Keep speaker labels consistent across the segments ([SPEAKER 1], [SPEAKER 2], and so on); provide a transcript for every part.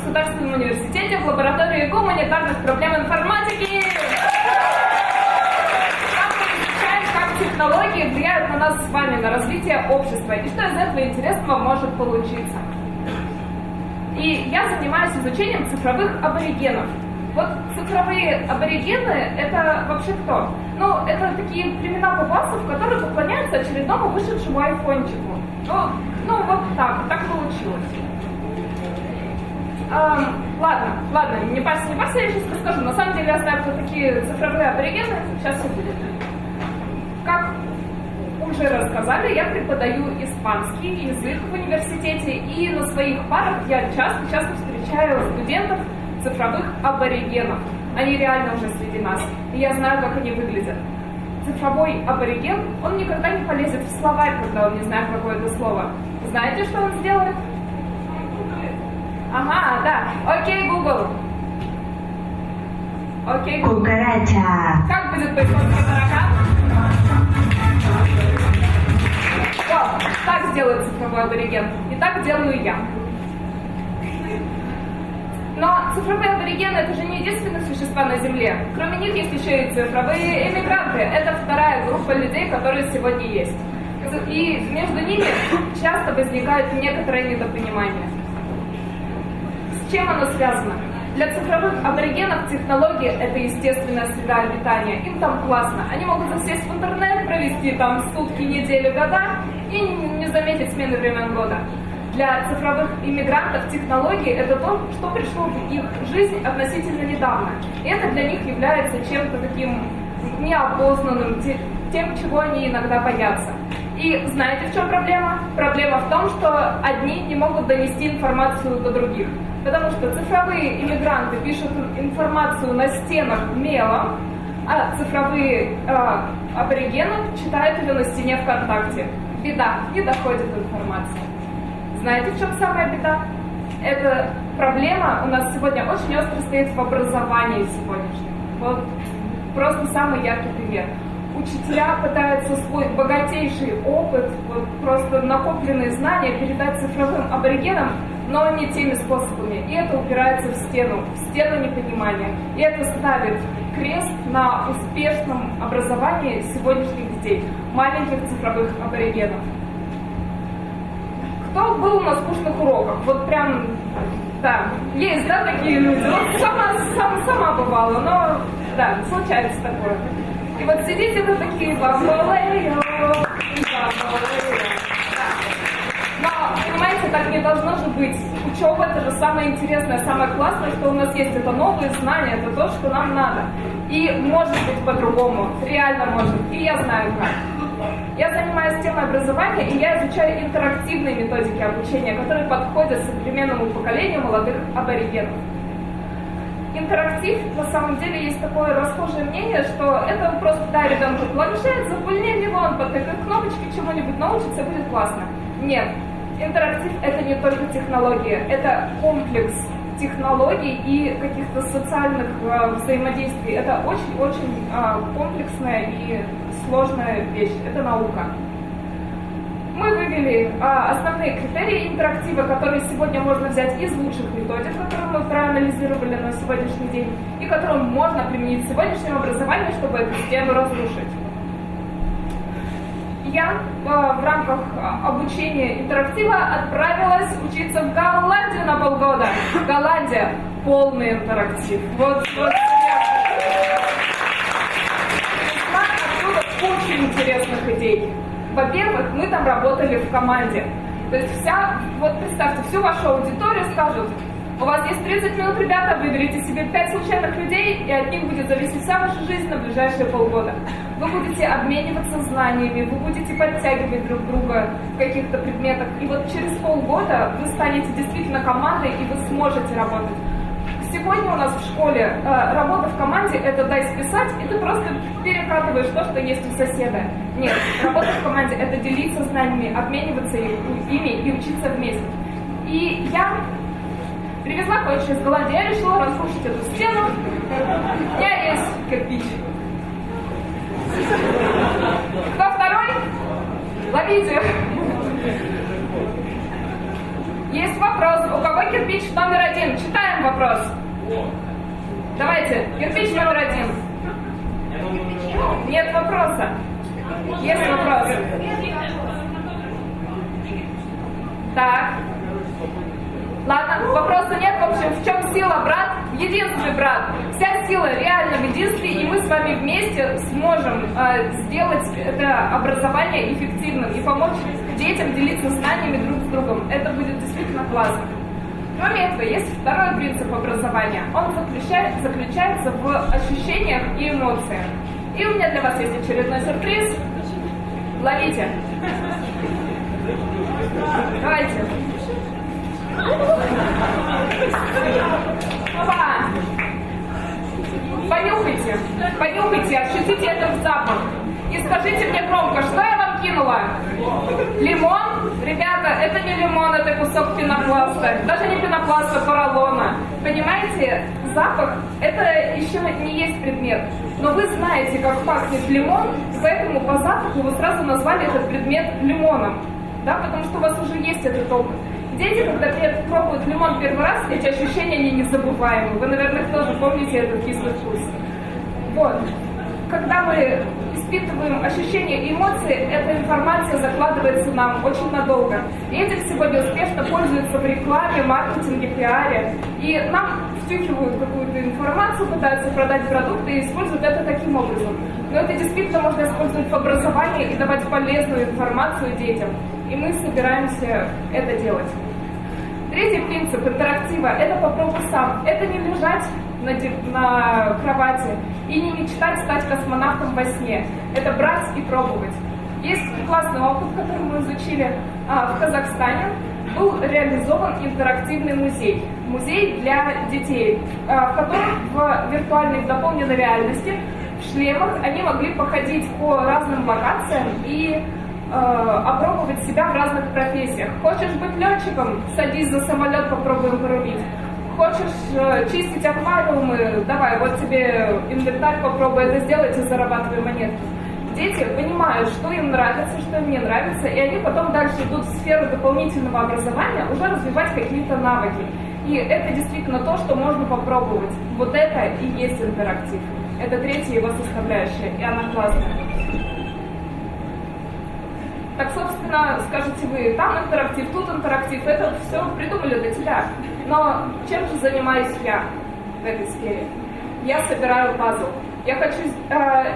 [SPEAKER 1] государственном университете в лаборатории гуманитарных проблем информатики. Там мы изучаем, как технологии влияют на нас с вами, на развитие общества, и что из этого интересного может получиться. И я занимаюсь изучением цифровых аборигенов. Вот цифровые аборигены — это вообще кто? Ну, это такие племена папуасов, которые поклоняются очередному вышедшему айфончику. Ну вот так получилось. Ладно, не парься, я сейчас расскажу. На самом деле я знаю, кто такие цифровые аборигены. Сейчас все будет. Как уже рассказали, я преподаю испанский язык в университете, и на своих парах я часто встречаю студентов цифровых аборигенов. Они реально уже среди нас, и я знаю, как они выглядят. Цифровой абориген, он никогда не полезет в словарь, когда он не знает какое-то слово. Знаете, что он сделает? Ага, да. Окей, Google. Окей, Google.
[SPEAKER 2] Кукарача.
[SPEAKER 1] Как будет по-испански таракан? Вот, так сделает цифровой абориген. И так делаю я. Но цифровые аборигены — это же не единственные существа на Земле. Кроме них есть еще и цифровые эмигранты. Это вторая группа людей, которые сегодня есть. И между ними часто возникает некоторое недопонимание. С чем оно связано? Для цифровых аборигенов технологии — это естественная среда обитания. Им там классно. Они могут засесть в интернет, провести там сутки, недели, года и не заметить смены времен года. Для цифровых иммигрантов технологии — это то, что пришло в их жизнь относительно недавно. И это для них является чем-то таким неопознанным, тем, чего они иногда боятся. И знаете, в чем проблема? Проблема в том, что одни не могут донести информацию до других. Потому что цифровые иммигранты пишут информацию на стенах мелом, а цифровые аборигены читают ее на стене ВКонтакте. Беда, не доходит информация. Знаете, в чем самая беда? Эта проблема у нас сегодня очень остро стоит в образовании сегодняшнем. Вот просто самый яркий пример. Учителя пытаются свой богатейший опыт, вот просто накопленные знания передать цифровым аборигенам, но не теми способами. И это упирается в стену непонимания. И это ставит крест на успешном образовании сегодняшних детей, маленьких цифровых аборигенов. Кто был на скучных уроках? Вот прям, да, есть, да, такие люди. Вот сама бывала, но, да, случается такое. И вот сидите вы такие, бамбалею, но, понимаете, так не должно же быть. Учеба — это же самое интересное, самое классное, что у нас есть. Это новые знания, это то, что нам надо. И может быть по-другому, реально может. И я знаю как. Я занимаюсь темой образования, и я изучаю интерактивные методики обучения, которые подходят современному поколению молодых аборигенов. Интерактив, на самом деле, есть такое расхожее мнение, что это просто дай ребенку планшет, запульни его, он потыкает кнопочки, чему-нибудь научится, будет классно. Нет, интерактив — это не только технология, это комплекс технологий и каких-то социальных взаимодействий. Это очень-очень комплексная и сложная вещь. Это наука. Мы вывели основные критерии интерактива, которые сегодня можно взять из лучших методик, которые мы проанализировали на сегодняшний день, и которые можно применить в сегодняшнем образовании, чтобы эту стену разрушить. Я в рамках обучения интерактива отправилась учиться в Голландию на полгода. Голландия — полный интерактив. Вот оттуда куча интересных идей. Во-первых, мы там работали в команде. То есть вот представьте, всю вашу аудиторию скажут: у вас есть 30 минут, ребята, выберите себе 5 случайных людей, и от них будет зависеть вся ваша жизнь на ближайшие полгода. Вы будете обмениваться знаниями, вы будете подтягивать друг друга в каких-то предметах. И вот через полгода вы станете действительно командой, и вы сможете работать. Сегодня у нас в школе работа в команде — это дай списать, и ты просто перекатываешь то, что есть у соседа. Нет, работа в команде — это делиться знаниями, обмениваться ими и учиться вместе. И я привезла кое-что из Голландии, я решила разрушить эту стену. У меня есть кирпич. Кто второй? Ловите. Есть вопрос. У кого Кто кирпич номер 1? Читаем вопрос. Давайте, кирпич номер 1. Нет вопроса. Есть вопрос. Так. Ладно, вопроса нет. В общем, в чем сила, брат? В единстве, брат. Вся сила реально в единстве, и мы с вами вместе сможем сделать это образование эффективным и помочь детям делиться знаниями друг с другом. Это будет действительно классно. Кроме этого, есть второй принцип образования. Он заключается в ощущениях и эмоциях. И у меня для вас есть очередной сюрприз. Ловите. Давайте. Опа! Понюхайте, понюхайте, ощутите этот запах. И скажите мне громко, что я вам кинула? Лимон? Ребята, это не лимон, это кусок пенопласта. Даже не пенопласта, поролона. Понимаете, запах это еще не есть предмет. Но вы знаете, как пахнет лимон, поэтому по запаху вы сразу назвали этот предмет лимоном. Да, потому что у вас уже есть этот опыт. Дети, когда пробуют лимон первый раз, эти ощущения они незабываемы. Вы, наверное, тоже помните этот кислый вкус. Вот. Когда мы испытываем ощущения и эмоции, эта информация закладывается нам очень надолго. И этим сегодня успешно пользуются в рекламе, маркетинге, пиаре. И нам втюхивают какую-то информацию, пытаются продать продукты и используют это таким образом. Но это действительно можно использовать в образовании и давать полезную информацию детям. И мы собираемся это делать. Третий принцип интерактива – это попробуй сам. Это не лежать на кровати и не мечтать стать космонавтом во сне. Это брать и пробовать. Есть классный опыт, который мы изучили в Казахстане. Был реализован интерактивный музей. Музей для детей, в котором в виртуальной дополненной реальности, в шлемах, они могли походить по разным локациям и опробовать себя в разных профессиях. Хочешь быть летчиком? Садись за самолет, попробуем порубить. Хочешь чистить аквариумы? Давай, вот тебе инвентарь, попробуй это сделать и зарабатывай монетки. Дети понимают, что им нравится, что им не нравится, и они потом дальше идут в сферу дополнительного образования, уже развивать какие-то навыки. И это действительно то, что можно попробовать. Вот это и есть интерактив. Это третья его составляющая, и она классная. Так, собственно, скажете вы, там интерактив, тут интерактив, это все придумали для тебя. Но чем же занимаюсь я в этой сфере? Я собираю пазл. Я хочу...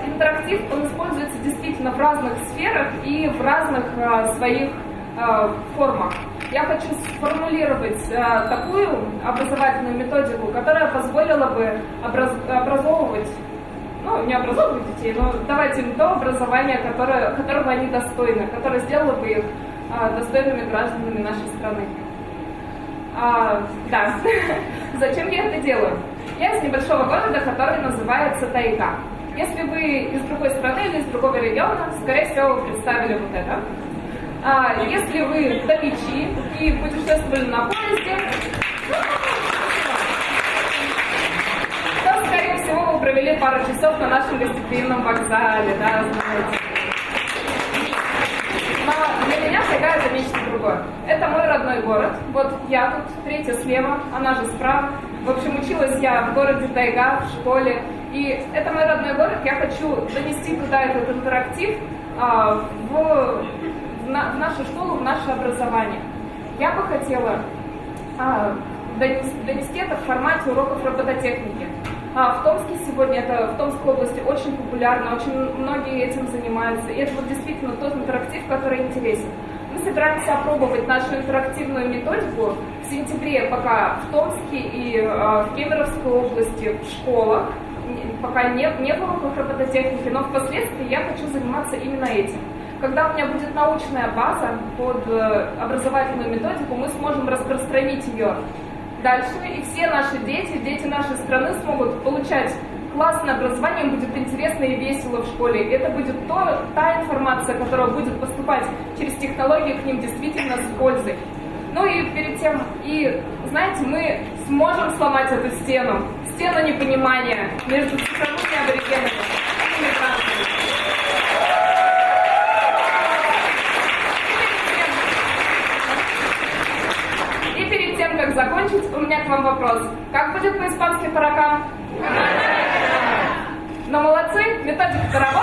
[SPEAKER 1] интерактив, он используется действительно в разных сферах и в разных своих формах. Я хочу сформулировать такую образовательную методику, которая позволила бы образовывать, ну, не образовывать детей, но давать им то образование, которого они достойны, которое сделало бы их достойными гражданами нашей страны. Да, зачем я это делаю? Я из небольшого города, который называется Тайга. Если вы из другой страны или из другого региона, скорее всего, вы представили вот это. Если вы тайгичи и путешествовали на поезде, то, скорее всего, вы провели пару часов на нашем гостеприимном вокзале, да, знаете. Но для меня Тайга — это нечто другое. Это мой родной город. Вот я тут, третья слева, она же справа. В общем, училась я в городе Тайга, в школе. И это мой родной город. Я хочу донести туда этот интерактив в нашу школу, в наше образование. Я бы хотела донести это в формате уроков робототехники. В Томске сегодня, в Томской области очень популярно, очень многие этим занимаются. И это вот действительно тот интерактив, который интересен. Мы собираемся опробовать нашу интерактивную методику в сентябре пока в Томске и в Кемеровской области в школах. Пока не в уроках робототехники, но впоследствии я хочу заниматься именно этим. Когда у меня будет научная база под образовательную методику, мы сможем распространить ее дальше, и все наши дети нашей страны смогут получать классное образование, им будет интересно и весело в школе. И это будет та информация, которая будет поступать через технологии к ним действительно с пользой. Ну и перед тем, знаете, мы сможем сломать эту стену непонимания между цифровыми аборигенами и иммигрантами. как закончить, у меня к вам вопрос. Как будет по-испански таракан? Но молодцы, методика работает.